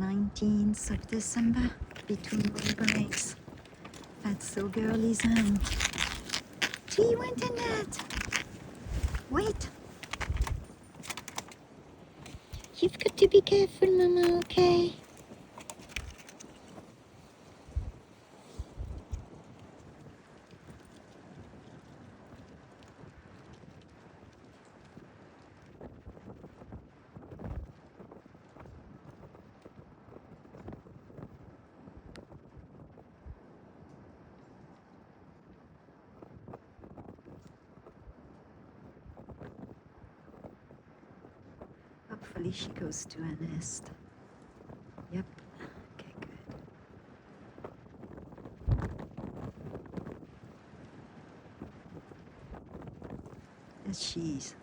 19th of December, between wind breaks. Fatso girl is on. She went in that. Wait. You've got to be careful, Mama, okay? Hopefully she goes to her nest. Yep. Okay, good. There she is.